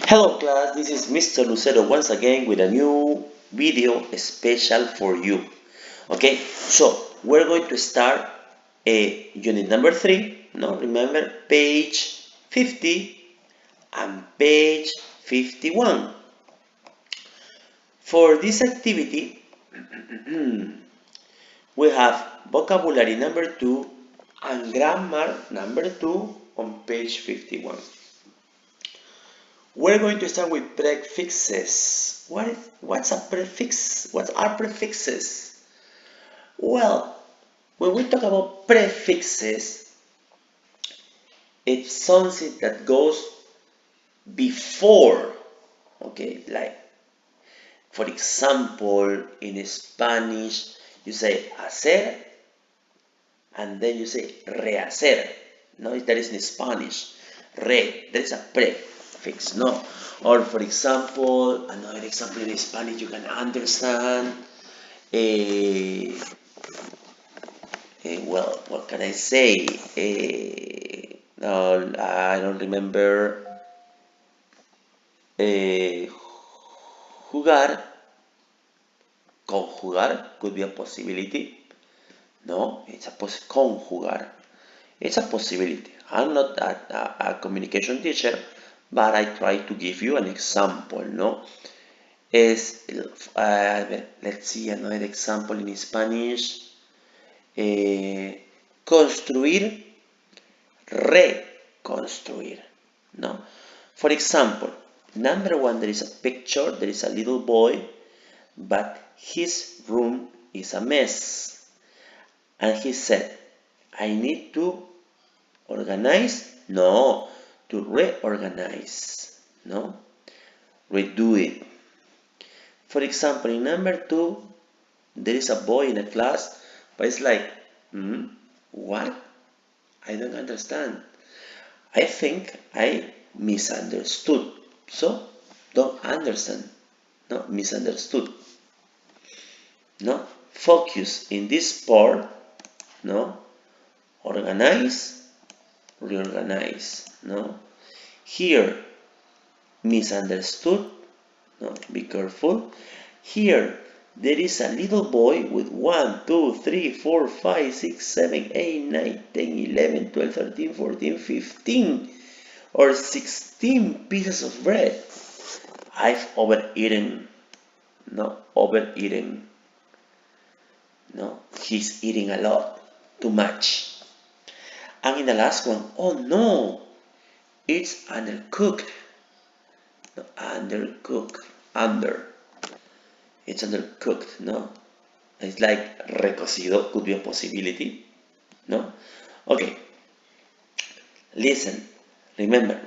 Hello class, this is Mr. Lucero once again with a new video special for you. Okay, so we're going to start a unit number 3. No, remember page 50 and page 51. For this activity, we have vocabulary number 2 and grammar number 2 on page 51. We're going to start with prefixes. What's a prefix? What are prefixes? Well, when we talk about prefixes, it's something that goes before. Okay, like for example, in Spanish, you say hacer and then you say rehacer. No, that is in Spanish. That is a prefix, no? Or for example, another example in Spanish you can understand. Eh, well, what can I say? No, I don't remember. Eh, jugar, conjugar could be a possibility. No, it's a conjugar. It's a possibility. I'm not a communication teacher, but I try to give you an example, no? Let's see another example in Spanish. Construir, reconstruir, no? For example, number 1, there is a picture, there is a little boy, but his room is a mess. And he said, I need to organize? No, to reorganize, no? Redo it. For example, in number 2, there is a boy in a class, but it's like, what? I don't understand. I think I misunderstood. So, don't understand. No, misunderstood. No, focus in this part. No, organize, reorganize. No, here, misunderstood. No, be careful. Here, there is a little boy with 1, 2, 3, 4, 5, 6, 7, 8, 9, 10, 11, 12, 13, 14, 15, or 16 pieces of bread. I've overeaten. No, overeaten. No, he's eating a lot, too much. And in the last one, oh no, it's undercooked. No, undercooked. Under. It's undercooked, no? It's like recocido could be a possibility, no? Okay, listen. Remember,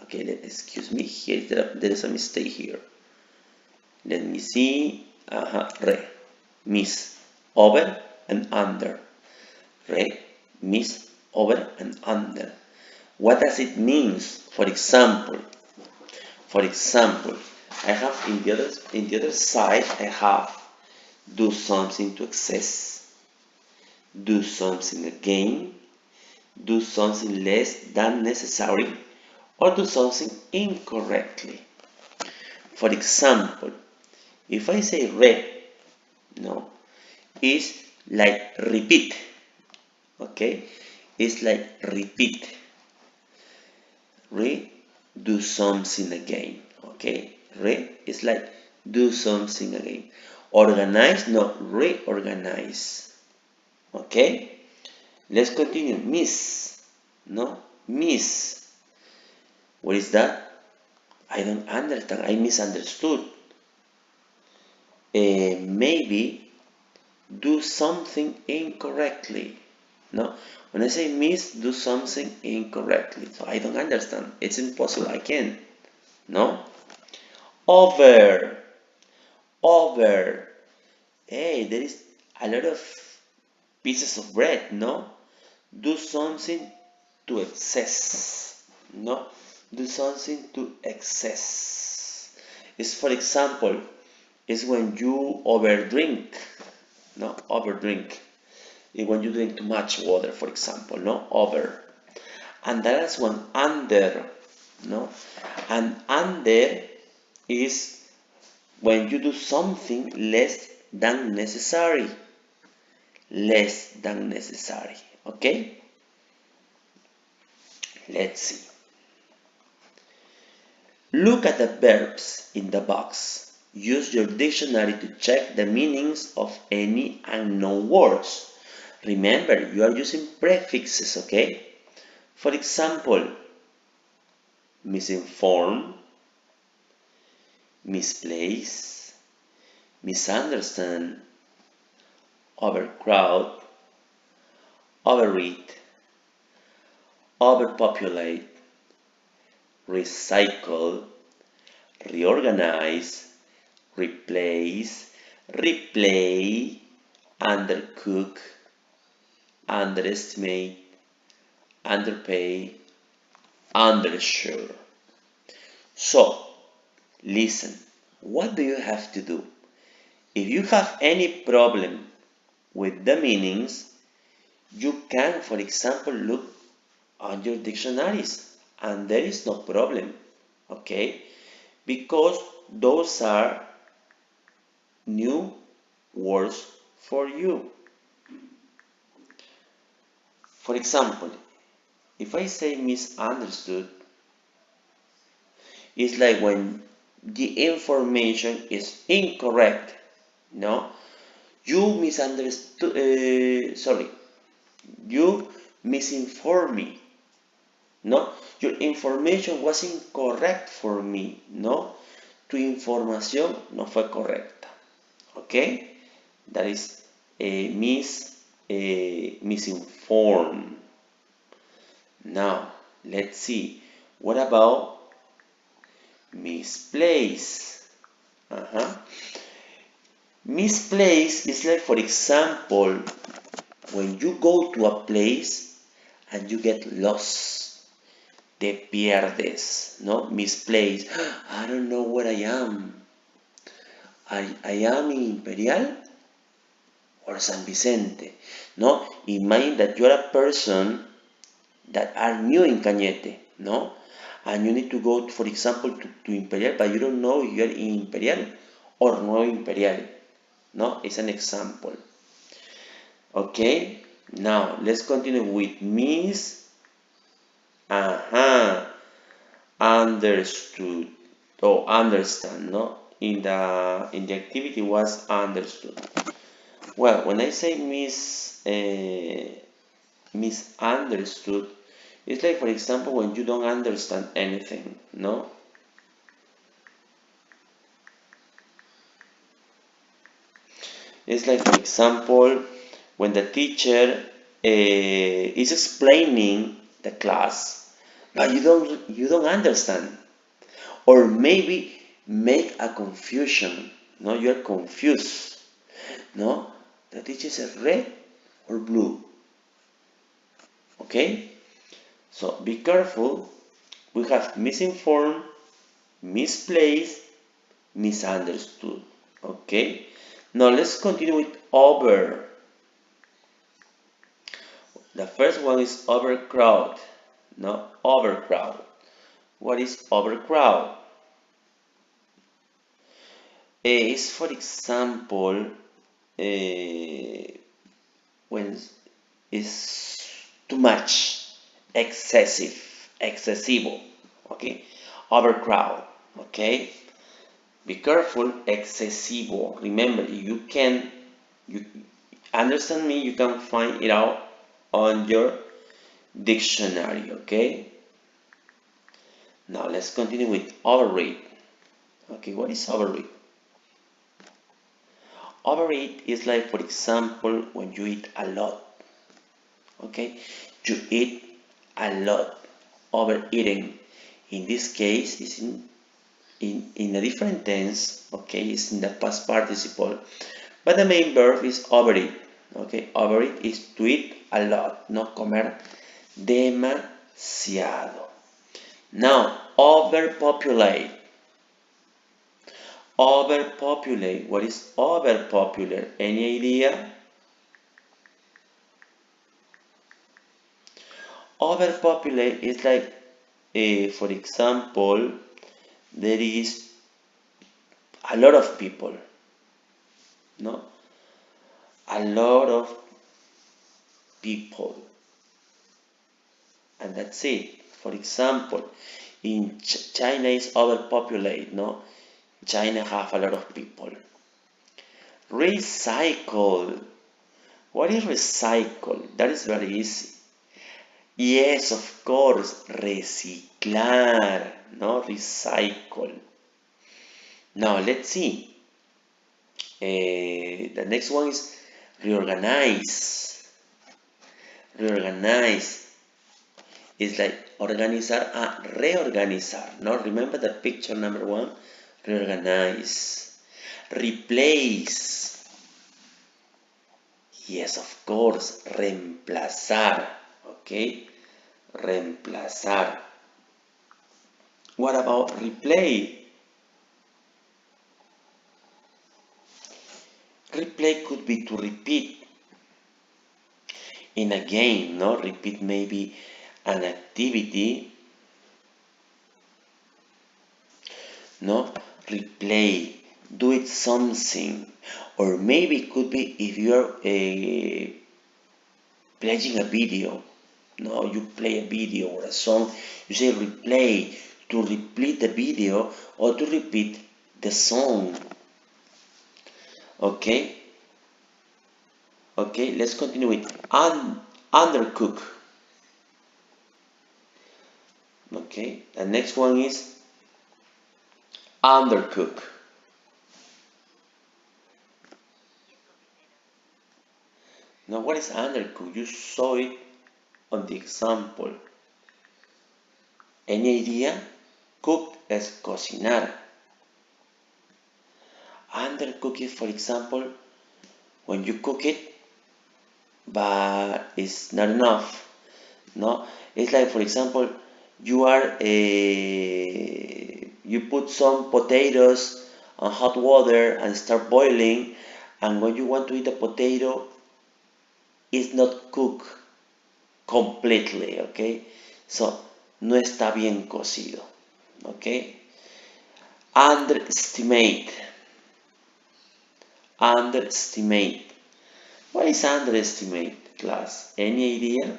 Okay, excuse me. Here there is a mistake here. Let me see. Miss. Over and under. Miss. Over and under. What does it mean? For example, I have in the other side I have do something to excess, do something again, do something less than necessary, or do something incorrectly. For example, if I say no, it's like repeat, okay? It's like repeat, do something again, okay? It's like do something again. Organize, no, reorganize, okay? Let's continue. Miss, no, miss. What is that? I don't understand. I misunderstood. Maybe do something incorrectly. No, when I say miss, do something incorrectly. So I don't understand. It's impossible. I can't. No. Over. Over. Hey, there is a lot of pieces of bread. No. Do something to excess. No. Do something to excess. It's for example, is when you overdrink. No, overdrink. When you drink too much water, for example, no, over. And that is one under. no? And under is when you do something less than necessary. Less than necessary. Okay? Let's see. Look at the verbs in the box. Use your dictionary to check the meanings of any unknown words. Remember, you are using prefixes, okay? For example, misinformed, misplaced, misunderstand, overcrowd, overread, overpopulate, recycle, reorganize, replace, replay, undercook, underestimate, underpay, undersure. So, listen, what do you have to do? If you have any problem with the meanings, you can, for example, look on your dictionaries and there is no problem, okay? Because those are new words for you. For example, if I say misunderstood, it's like when the information is incorrect, no? You misunderstood, you misinformed me, no? Your information was incorrect for me, no? Tu información no fue correcta, okay? That is misinformed. Now, let's see. What about misplaced? Misplaced is like, for example, when you go to a place and you get lost. Te pierdes, ¿no? Misplaced. I don't know where I am. I am in Imperial or San Vicente, ¿no? Imagine that you're a person that are new in Cañete, ¿no? And you need to go, for example, to Imperial, but you don't know if you're in Imperial or no Imperial, ¿no? It's an example. Okay, now let's continue with understood or understand, no? In the activity was understood. Well, when I say misunderstood, it's like, for example, when you don't understand anything, no? It's like, for example, when the teacher is explaining the class, but you don't understand, or maybe make a confusion. No, you're confused. No, the teacher says red or blue. Okay, so be careful. We have misinformed, misplaced, misunderstood. Okay, now let's continue with over. The first one is overcrowd. No, overcrowd. What is overcrowd? Is, for example, when it's too much, excessive, excessivo. Okay, overcrowd. Okay, be careful, excessivo. Remember, you understand me. You can find it out on your dictionary. Okay. Now let's continue with overeat. Okay, what is overeat? Overeat is like, for example, when you eat a lot. Okay, you eat a lot. Overeating. In this case, is in a different tense. Okay, it's in the past participle, but the main verb is overeat. Okay, overeat is to eat a lot, no comer demasiado. Now, overpopulate. Overpopulate. What is overpopulate? Any idea? Overpopulate is like for example, there is a lot of people, no? A lot of people, and that's it. For example, in China is overpopulate, no? China have a lot of people. Recycle. What is recycle? That is very easy. Yes, of course, reciclar, no? Recycle. Now let's see. The next one is reorganize. Reorganize is like organizar a reorganizar. No, remember the picture number one? Reorganize. Replace. Yes, of course. Reemplazar. Okay. Reemplazar. What about replay? Replay could be to repeat in a game, no? Repeat maybe an activity, no? Replay, do it something, or maybe it could be if you're playing a video, no? You play a video or a song, you say replay to repeat the video or to repeat the song. Okay, okay, let's continue with undercook. Okay, the next one is undercook. Now, what is undercook? You saw it on the example. Any idea? Cook es cocinar. Undercook is, for example, when you cook it, but it's not enough. No, it's like, for example, you put some potatoes on hot water and start boiling, and when you want to eat the potato, it's not cooked completely, okay? So, no está bien cocido, okay? Underestimate. Underestimate. What is underestimate, class? Any idea?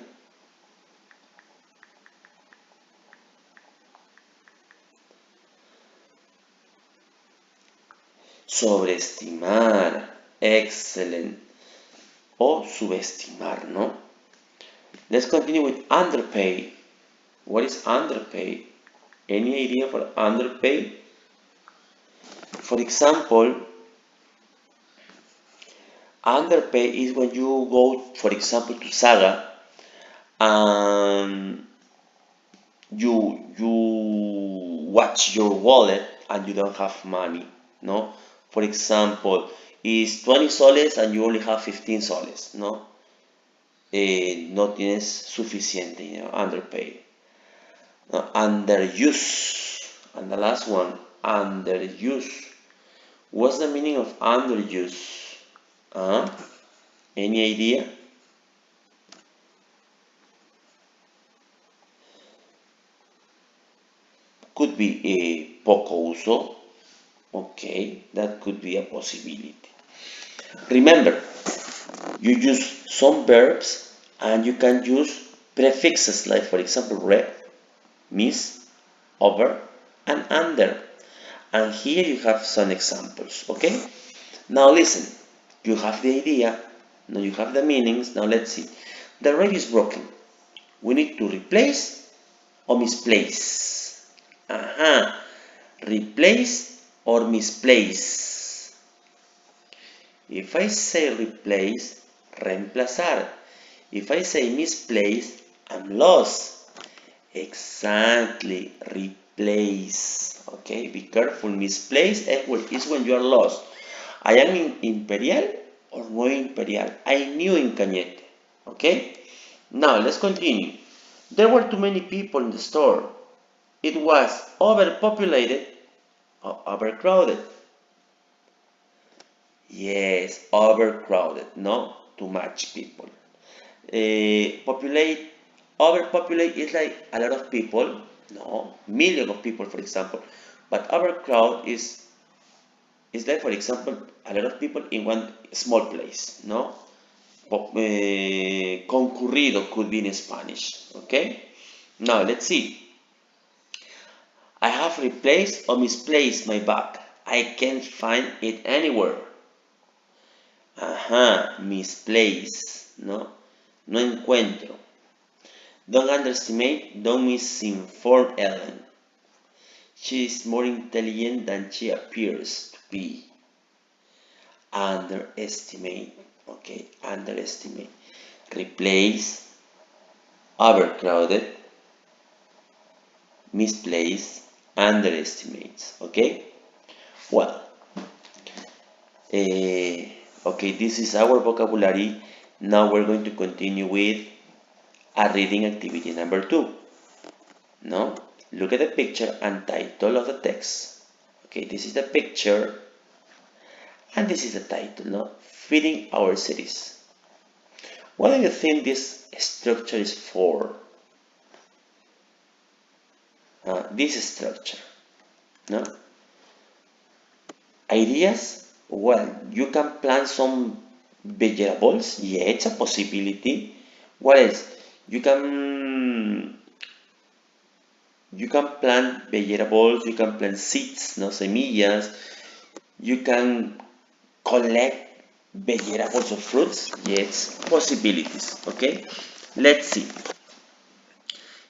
Sobreestimar. Excellent. O subestimar, ¿no? Let's continue with underpay. What is underpay? Any idea for underpay? For example, underpay is when you go, for example, to Saga and you watch your wallet and you don't have money, no? For example, it's 20 soles and you only have 15 soles, no? No tienes suficiente, underpay. Underuse. And the last one, underuse. What's the meaning of underuse? Any idea? Could be a poco uso. Okay, that could be a possibility. Remember, you use some verbs and you can use prefixes like, for example, re, mis, over, and under. And here you have some examples, okay? Now listen, you have the idea, now you have the meanings, now let's see. The reg is broken. We need to replace or misplace. Replace or misplace. If I say replace, reemplazar. If I say misplace, I'm lost. Exactly, replace. Okay, be careful. Misplace is when you are lost. I am in Imperial or no Imperial. I knew in Cañete. Okay, now let's continue. There were too many people in the store. It was overpopulated or overcrowded. Yes, overcrowded, no? Too much people. Populate, overpopulate is like a lot of people. No, millions of people, for example. But overcrowd is like, for example, a lot of people in one small place, no? Concurrido could be in Spanish, okay? Now, let's see. I have replaced or misplaced my bag. I can't find it anywhere. Ajá, misplaced, ¿no? No encuentro. Don't underestimate, don't misinform Ellen. She is more intelligent than she appears to be. Underestimate, okay, underestimate. Replace, overcrowded, misplaced, underestimates, okay? Well, okay, this is our vocabulary. Now we're going to continue with a reading activity number 2. No? Look at the picture and title of the text. Okay, this is the picture and this is the title, no? Feeding our cities. What do you think this structure is for? This structure, no? Ideas? Well, you can plant some vegetables. Yeah, it's a possibility. What else? You can you can plant vegetables. You can plant seeds, no semillas. You can collect vegetables or fruits. Yes, possibilities. Okay, let's see.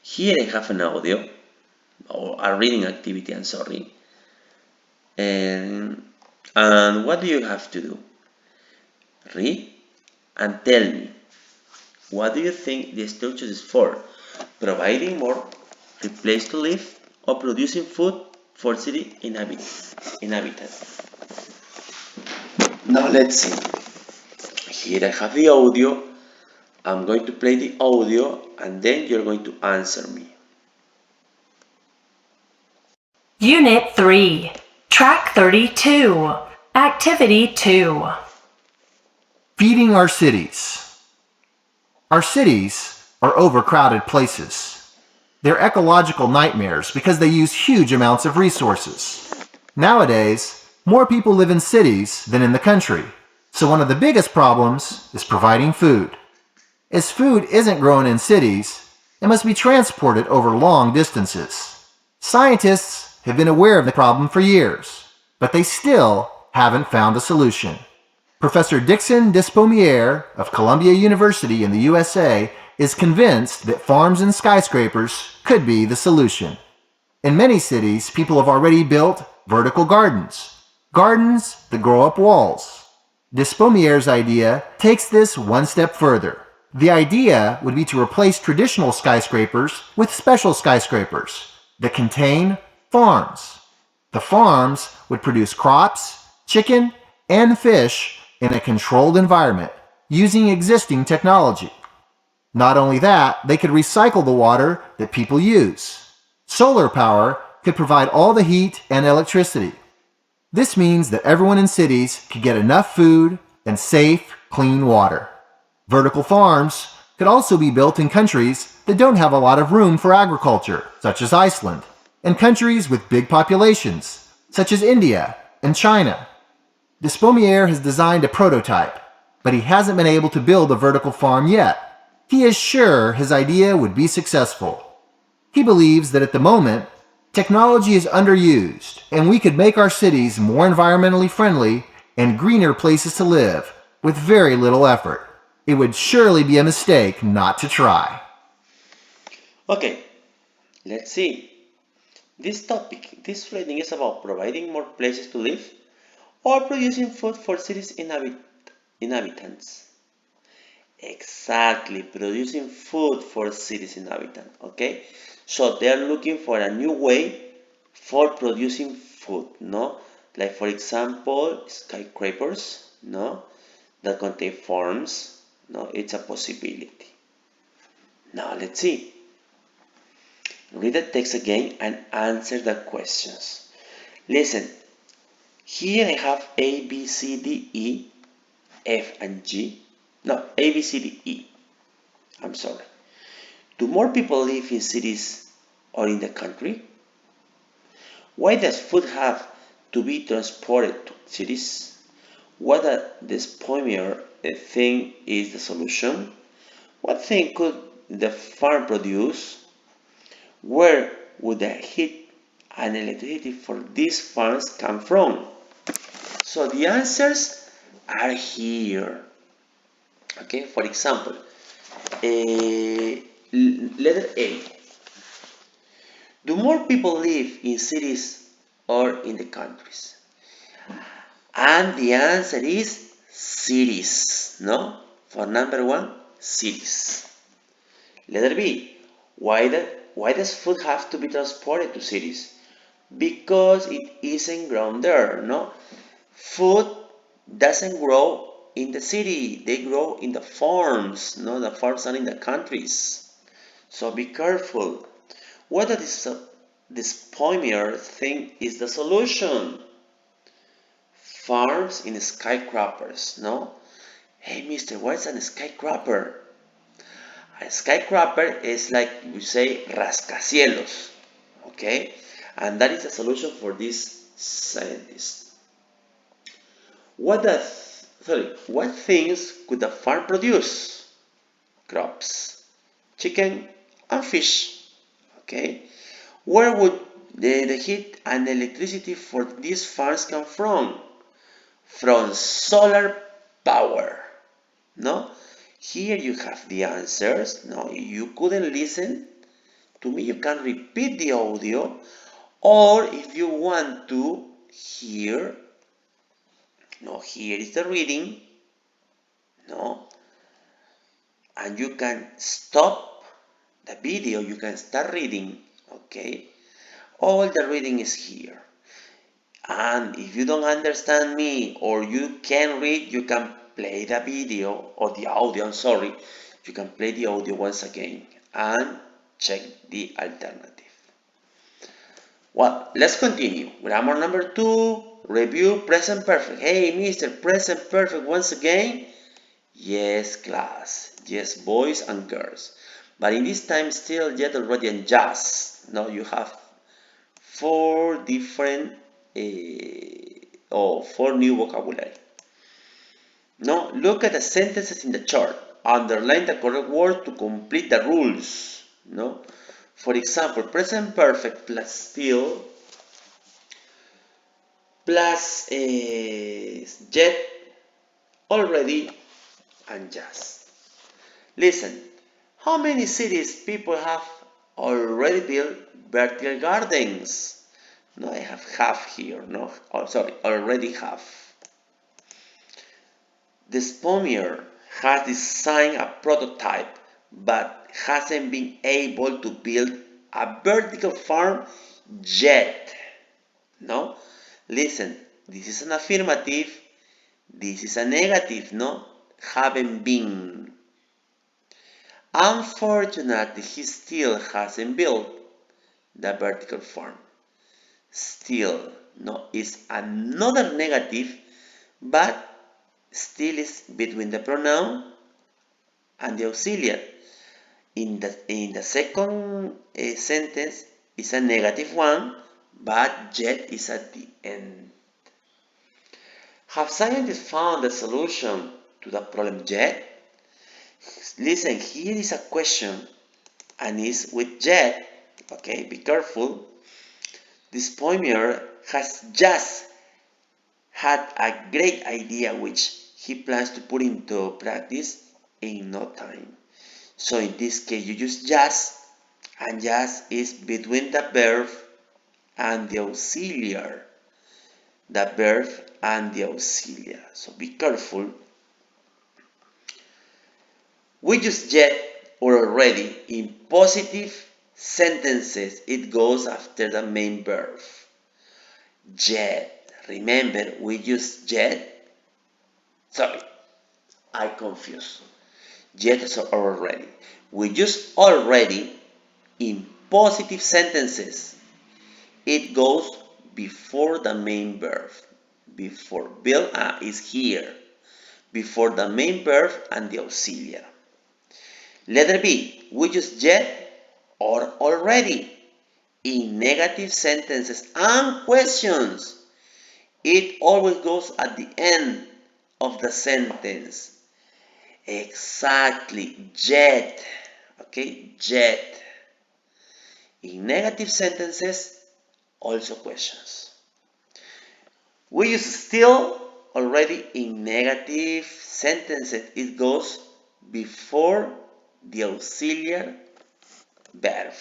Here I have an audio or a reading activity. I'm sorry. And what do you have to do? Read and tell me, what do you think the structure is for? Providing more place to live or producing food for city inhabitants? Now let's see. Here I have the audio. I'm going to play the audio and then you're going to answer me. Unit 3, Track 32, Activity 2. Feeding our cities. Our cities are overcrowded places. They're ecological nightmares because they use huge amounts of resources. Nowadays, more people live in cities than in the country, so one of the biggest problems is providing food. As food isn't grown in cities, it must be transported over long distances. Scientists have been aware of the problem for years, but they still haven't found a solution. Professor Dixon Despommier of Columbia University in the USA is convinced that farms and skyscrapers could be the solution. In many cities, people have already built vertical gardens that grow up walls. Despommier's idea takes this one step further. The idea would be to replace traditional skyscrapers with special skyscrapers that contain farms. The farms would produce crops, chicken, and fish in a controlled environment using existing technology. Not only that, they could recycle the water that people use. Solar power could provide all the heat and electricity. This means that everyone in cities could get enough food and safe, clean water. Vertical farms could also be built in countries that don't have a lot of room for agriculture, such as Iceland, and countries with big populations, such as India and China. Despommier has designed a prototype, but he hasn't been able to build a vertical farm yet. He is sure his idea would be successful. He believes that at the moment, technology is underused, and we could make our cities more environmentally friendly and greener places to live with very little effort. It would surely be a mistake not to try. Okay, let's see. This reading is about providing more places to live or producing food for cities inhabitants. Exactly, producing food for cities inhabitants. Okay, so they are looking for a new way for producing food, no? Like for example, skyscrapers, no? That contain farms, no? It's a possibility. Now let's see. Read the text again and answer the questions. Listen, here I have A, B, C, D, E, F, and G. No, A, B, C, D, E. I'm sorry. Do more people live in cities or in the country? Why does food have to be transported to cities? What this premier thing is the solution? What thing could the farm produce? Where would the heat and electricity for these farms come from? So the answers are here. Okay, for example, letter A. Do more people live in cities or in the countries? And the answer is cities, no? For number one, cities. Letter B. Why does food have to be transported to cities? Because it isn't grown there, no? Food doesn't grow in the city. They grow in the farms, no? The farms are in the countries. So be careful. Whether this poimer thing is the solution. Farms in skyscrapers, no? Hey, mister, what's a skyscraper? A skyscraper is like we say rascacielos, okay? And that is the solution for this scientist. What things could a farm produce? Crops, chicken, and fish, okay? Where would the heat and electricity for these farms come from? From solar power, no? Here you have the answers. No, if you couldn't listen to me, you can repeat the audio, or if you want to hear, no, here is the reading, no, and you can stop the video, you can start reading, okay? All the reading is here. And if you don't understand me or you can read, you can play the video or the audio, I'm sorry. You can play the audio once again and check the alternative. Well, let's continue. Grammar number 2, review present perfect. Hey, Mr. Present perfect once again? Yes, class. Yes, boys and girls. But in this time, still yet already and just. Now you have 4 different or 4 new vocabulary. No, look at the sentences in the chart. Underline the correct word to complete the rules. No, for example, present perfect plus still plus yet, already, and just. Listen, how many cities people have already built vertical gardens? No, I have half here. No, oh, sorry, already have. The Spomier has designed a prototype but hasn't been able to build a vertical farm yet. No? Listen, this is an affirmative, this is a negative, no? Haven't been. Unfortunately, he still hasn't built the vertical farm. Still, no, is another negative, but still is between the pronoun and the auxiliary. In the second sentence is a negative one, but yet is at the end. Have scientists found the solution to the problem yet? Listen, here is a question and is with yet. Okay, be careful. This poimer has just had a great idea which he plans to put into practice in no time. So in this case you use just, and just is between the verb and the auxiliary. The verb and the auxiliary. So be careful. We use yet or already in positive sentences. It goes after the main verb. Yet. Remember, we use yet. Sorry, I confused. Yet is already. We use already in positive sentences. It goes before the main verb. Before Bill is here. Before the main verb and the auxiliary. Letter B. We use yet or already. in negative sentences and questions, it always goes at the end of the sentence. Exactly, yet. Okay, yet. In negative sentences, also questions. We use still already in negative sentences. It goes before the auxiliary verb.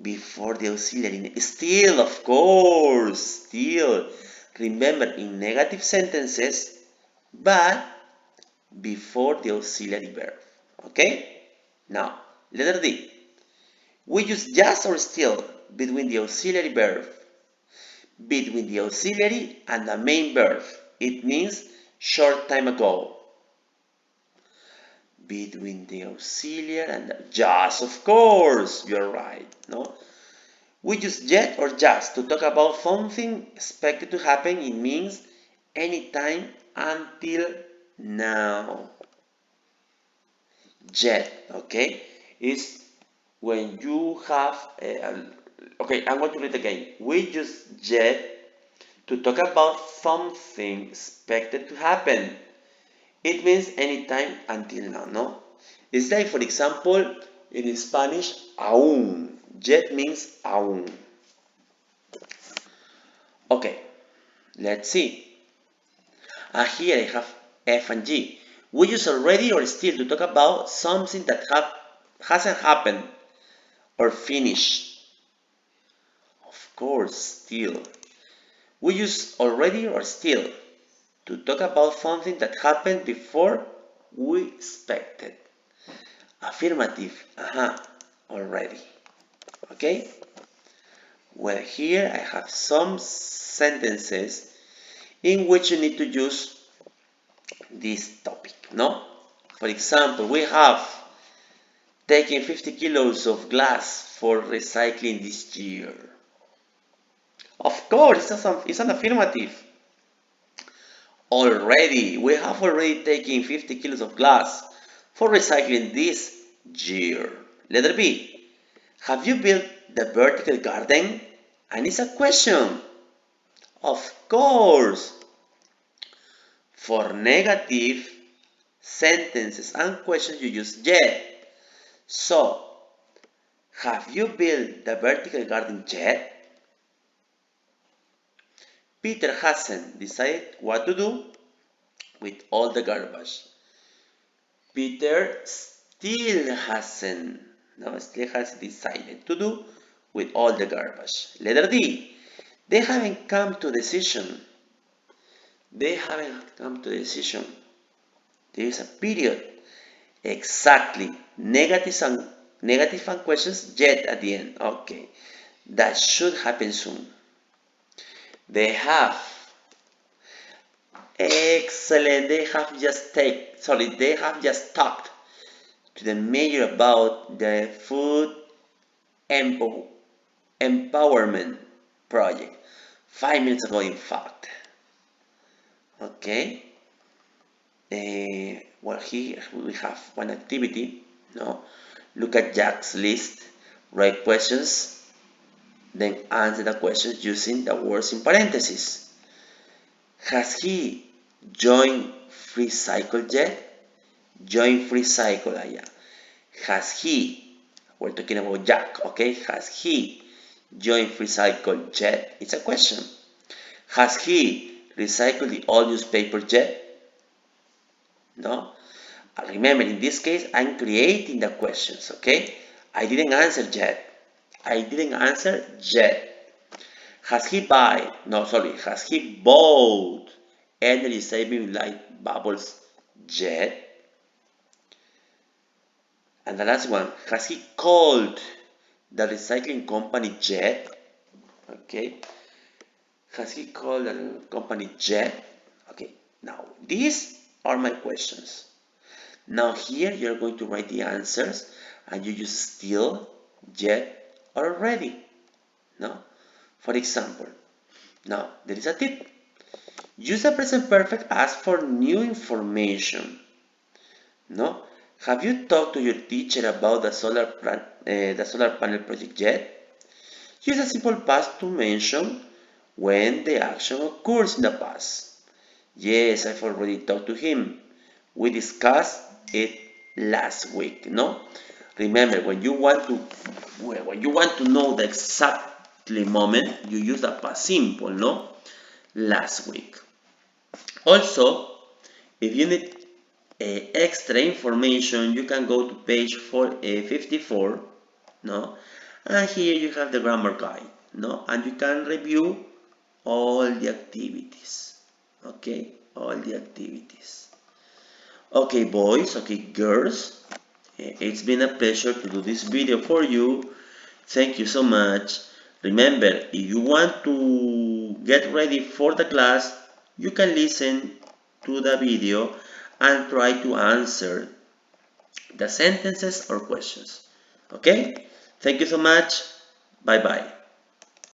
Before the auxiliary. Still, of course, still. Remember, in negative sentences, but before the auxiliary verb. Okay? Now, letter D. We use just or still between the auxiliary verb, between the auxiliary and the main verb. It means short time ago. Between the auxiliary and the just, of course, you're right. No? We use yet or just to talk about something expected to happen. It means anytime until now. Yet, okay, is when you have okay, I'm going to read again. We use yet to talk about something expected to happen. It means anytime until now, no? It's like, for example, in Spanish, aún. Yet means aún. Okay, let's see. Here I have F and G. We use already or still to talk about something that hasn't happened or finished. Of course, still. We use already or still to talk about something that happened before we expected. Affirmative, already. Okay? Well, here I have some sentences in which you need to use this topic, no? For example, we have taken 50 kilos of glass for recycling this year. Of course, it's an affirmative. Already, we have already taken 50 kilos of glass for recycling this year. Letter B. Have you built the vertical garden? And it's a question. Of course. For negative sentences and questions, you use yet. So, have you built the vertical garden yet? Peter hasn't decided what to do with all the garbage. Peter still hasn't decided to do with all the garbage. Letter D. They haven't come to a decision. They haven't come to a decision. There is a period. Exactly. Negative and questions yet at the end. Okay. That should happen soon. They have. Excellent. They have just talked to the mayor about the food empowerment project 5 minutes ago, in fact. Okay. Well, here we have one activity. No, look at Jack's list, write questions, then answer the questions using the words in parentheses. Has he joined Free Cycle yet? Join Free Cycle, yeah. Has he? We're talking about Jack, okay? Has he joined Free Cycle yet? It's a question. Has he recycled the old newspaper yet? No? Remember, in this case, I'm creating the questions, okay? I didn't answer yet. I didn't answer yet. Has he has he bought energy saving light bulbs yet? And the last one, has he called the recycling company yet? Okay. Has he called the company yet? Okay. Now, these are my questions. Now here you're going to write the answers and you use still, yet, or already. No? For example, now there is a tip. Use the present perfect ask for new information. No? Have you talked to your teacher about the solar panel project yet? Use a simple past to mention when the action occurs in the past. Yes, I've already talked to him. We discussed it last week, no? Remember, when you want to know the exactly moment, you use the past simple, no? Last week. Also, if you need extra information, you can go to page 54, no? And here you have the grammar guide, no? And you can review all the activities, okay? All the activities. Okay, boys, okay, girls, it's been a pleasure to do this video for you. Thank you so much. Remember, if you want to get ready for the class, you can listen to the video and try to answer the sentences or questions. Okay? Thank you so much. Bye bye.